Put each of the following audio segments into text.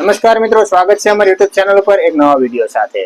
નમસ્કાર મિત્રો, સ્વાગત છે અમારી YouTube ચેનલ ઉપર એક નવા વિડીયો સાથે।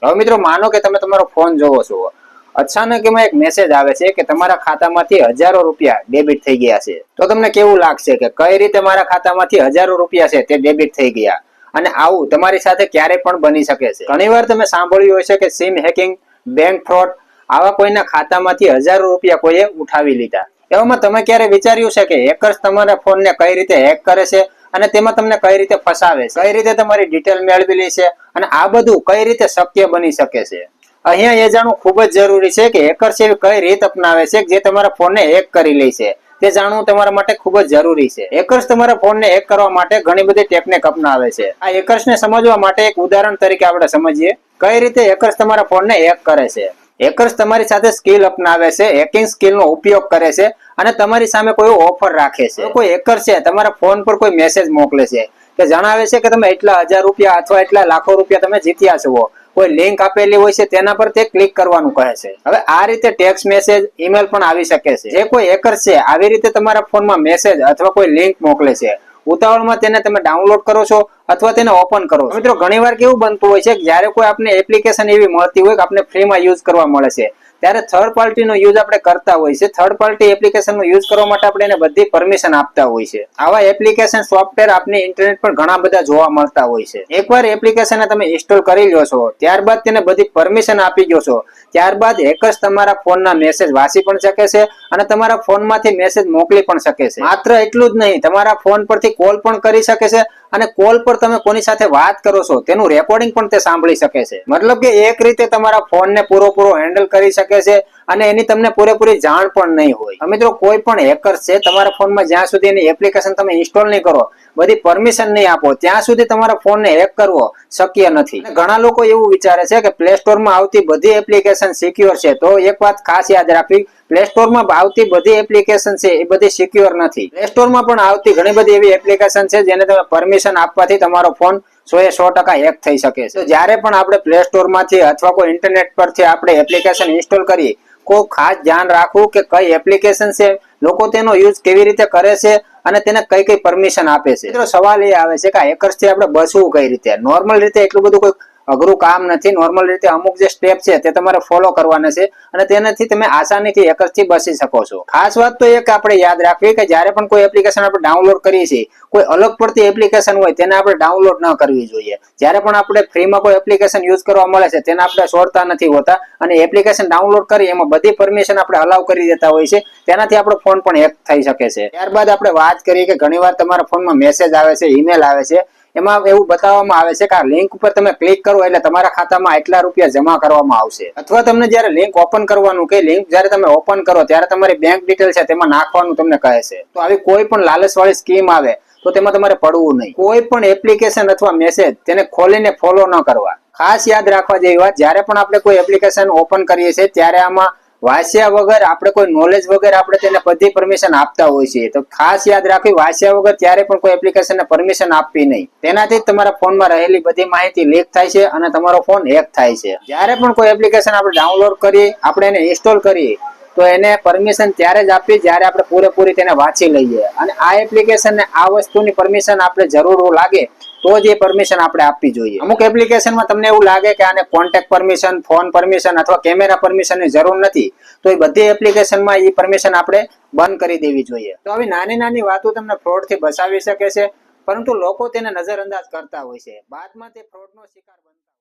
હવે મિત્રો, માનો કે તમે તમારો ફોન જોવો છો, અચાનક એમાં એક મેસેજ આવે છે કે તમારા ખાતામાંથી હજારો રૂપિયા ડેબિટ થઈ ગયા છે। તો તમને કેવું લાગશે કે કઈ રીતે મારા ખાતામાંથી હજારો રૂપિયા છે તે ડેબિટ થઈ ગયા, અને આવું તમારી સાથે ક્યારે પણ બની શકે છે। ઘણીવાર તમે સાંભળ્યું હશે કે સિમ હેકિંગ, બેંક ફ્રોડ, આવા કોઈના ખાતામાંથી હજારો રૂપિયા કોઈએ ઉઠાવી લીધા। એવામાં તમે ક્યારે વિચાર્યું છે કે હેકર્સ તમારા ફોનને કઈ રીતે હેક કરે છે અને તેમાં તમને કઈ રીતે ફસાવે છે, કઈ રીતે તમારી ડિટેલ મેળવી લે છે, અને આ બધું કઈ રીતે શક્ય બની શકે છે? અહીંયા એ જાણવું ખૂબ જ જરૂરી છે કે હેકર્સ એવી કઈ રીત અપનાવે છે જે તમારા ફોનને હેક કરી લે છે। તે જાણવું તમારા માટે ખૂબ જ જરૂરી છે। હેકર્સ તમારા ફોનને હેક કરવા માટે ઘણી બધી ટેકનિક અપનાવે છે। આ હેકર્સને સમજવા માટે એક ઉદાહરણ તરીકે આપણે સમજીએ કઈ રીતે હેકર્સ તમારા ફોનને હેક કરે છે। હેકર્સ તમારી સાથે સ્કિલ અપનાવે છે, હેકિંગ સ્કિલનો ઉપયોગ કરે છે અને તમારી સામે કોઈ ઓફર રાખે છે। કોઈ હેકર છે તમારા ફોન પર કોઈ મેસેજ મોકલે છે કે જણાવે છે કે તમે એટલા હજાર રૂપિયા અથવા એટલા લાખો રૂપિયા તમે જીત્યા છો, કોઈ લિંક આપેલી હોય છે તેના પર તે ક્લિક કરવાનું કહે છે। હવે આ રીતે ટેક્સ્ટ મેસેજ, ઈમેલ પણ આવી શકે છે। જે કોઈ હેકર છે આવી રીતે તમારા ફોનમાં મેસેજ અથવા કોઈ લિંક મોકલે છે, ઉતાવળમાં તેને તમે ડાઉનલોડ કરો છો અથવા તેને ઓપન કરો છો। મિત્રો, ઘણીવાર કેવું બનતું હોય છે કે જ્યારે કોઈ આપણે એપ્લિકેશન એવી મળતી હોય કે આપણે ફ્રીમાં યુઝ કરવા મળે છે, ત્યારે થર્ડ પાર્ટીનો યુઝ આપણે કરતા હોય છે। થર્ડ પાર્ટી એપ્લિકેશનનો યુઝ કરવા માટે આપણે એને બધી પરમિશન આપતા હોય છે। આવા એપ્લિકેશન, સોફ્ટવેર આપની ઇન્ટરનેટ પર ઘણા બધા જોવા મળતા હોય છે। એકવાર એપ્લિકેશનને તમે ઇન્સ્ટોલ કરી લ્યો છો, ત્યારબાદ તેને બધી પરમિશન આપી ગયો છો, ત્યારબાદ હેકર્સ તમારા ફોનના મેસેજ વાંચી પણ શકે છે અને તમારા ફોનમાંથી મેસેજ મોકલી પણ શકે છે। માત્ર એટલું જ નહીં, તમારા ફોન પરથી કોલ પણ કરી શકે છે અને કોલ પર તમે કોની સાથે વાત કરો છો તેનું રેકોર્ડિંગ પણ તે સાંભળી શકે છે। મતલબ કે એક રીતે તમારા ફોનને પૂરો હેન્ડલ કરી શકે છે અને એની તમને પૂરેપૂરી જાણ પણ નહીં હોય। મિત્રો, કોઈ પણ હેકર છે તમારા ફોનમાં જ્યાં સુધી એની એપ્લિકેશન તમે ઇન્સ્ટોલ નહીં કરો, બધી પરમિશન નહીં આપો, ત્યાં સુધી તમારા ફોનને હેક કરવો શક્ય નથી। ઘણા લોકો એવું વિચારે છે કે પ્લે સ્ટોરમાં આવતી બધી એપ્લિકેશન સિક્યોર છે, તો એક વાત ખાસ યાદ રાખવી, પ્લે સ્ટોરમાં આવતી બધી એપ્લિકેશન છે એ બધી સિક્યોર નથી। પ્લે સ્ટોરમાં પણ આવતી ઘણી બધી એવી એપ્લિકેશન છે જેને તમે પરમિશન આપવાથી તમારો ફોન 100% હેક થઈ શકે છે। તો જ્યારે પણ આપણે પ્લે સ્ટોરમાંથી અથવા કોઈ ઇન્ટરનેટ પરથી આપણે એપ્લિકેશન ઇન્સ્ટોલ કરીએ, કોઈ ખાસ ધ્યાન રાખવું કે કઈ એપ્લિકેશન છે, લોકો તેનો યુઝ કેવી રીતે કરે છે અને તેને કઈ કઈ પરમિશન આપે છે। મિત્રો, સવાલ એ આવે છે કે હેકર્સથી આપણે બચવું કઈ રીતે? નોર્મલ રીતે એટલું બધું કોઈ અઘરું કામ નથી। નોર્મલ રીતે અમુક જે સ્ટેપ છે તે તમારે ફોલો કરવાના છે અને તેનાથી તમે આસાનીથી હેકર્સથી બચી શકો છો। ખાસ વાત તો એ કે આપણે યાદ રાખવી કે જ્યારે પણ કોઈ એપ્લિકેશન આપણે ડાઉનલોડ કરીએ છીએ, કોઈ અલગ પડતી એપ્લિકેશન હોય તેને આપણે ડાઉનલોડ ન કરવી જોઈએ। જ્યારે પણ આપણે ફ્રીમાં કોઈ એપ્લિકેશન યુઝ કરવા મળે છે તેને આપણે છોડતા નથી હોતા અને એપ્લિકેશન ડાઉનલોડ કરી એમાં બધી પરમિશન આપણે અલાઉ કરી દેતા હોય છે, તેનાથી આપણો ફોન પણ હેક થઈ શકે છે। ત્યારબાદ આપણે વાત કરીએ કે ઘણીવાર તમારા ફોનમાં મેસેજ આવે છે, ઈમેલ આવે છે, એમાં એવું બતાવવામાં આવે છે કે આ લિંક ઉપર તમે ક્લિક કરો એટલે તમારા ખાતામાં એટલા રૂપિયા જમા કરવામાં આવશે, અથવા તમને જ્યારે લિંક ઓપન કરવાનું કે લિંક જ્યારે તમે ઓપન કરો ત્યારે તમારી બેંક ડિટેલ છે તેમાં નાખવાનું તમને કહે છે। તો આવી કોઈ પણ લાલચવાળી સ્કીમ આવે તો તેમાં તમારે પડવું નહીં। કોઈ પણ એપ્લિકેશન અથવા મેસેજ તેને ખોલીને ફોલો ન કરવા। ખાસ યાદ રાખવા જેવી વાત, જ્યારે પણ આપણે કોઈ એપ્લિકેશન ઓપન કરીએ છીએ ત્યારે આમાં વાંચ્યા વગર, આપણે કોઈ નોલેજ વગર આપણે તેને બધી પરમિશન આપતા હોય છે। તો ખાસ યાદ રાખવી, વાંચ્યા વગર ત્યારે પણ કોઈ એપ્લિકેશનને પરમિશન આપવી નહીં। તેનાથી તમારા ફોનમાં રહેલી બધી માહિતી લીક થાય છે અને તમારો ફોન હેક થાય છે। જ્યારે પણ કોઈ એપ્લિકેશન આપણે ડાઉનલોડ કરીએ, આપણે એને ઇન્સ્ટોલ કરીએ, તો એને પરમિશન ત્યારે જ આપવી જ્યારે આપણે પૂરેપૂરી તેને વાંચી લઈએ અને આ એપ્લિકેશનને આ વસ્તુની પરમિશન આપણે જરૂર લાગે તો જ એ પરમિશન આપણે આપવી જોઈએ। અમુક એપ્લિકેશનમાં તમને એવું લાગે કે આને કોન્ટેક્ટ પરમિશન, ફોન પરમિશન અથવા કેમેરા પરમિશનની જરૂર નથી, તો એ બધી એપ્લિકેશનમાં એ પરમિશન આપણે બંધ કરી દેવી જોઈએ। તો આવી નાની નાની વાતો તમને ફ્રોડથી બચાવી શકે છે, પરંતુ લોકો તેને નજરઅંદાજ કરતા હોય છે, બાદમાં તે ફ્રોડનો શિકાર બનતા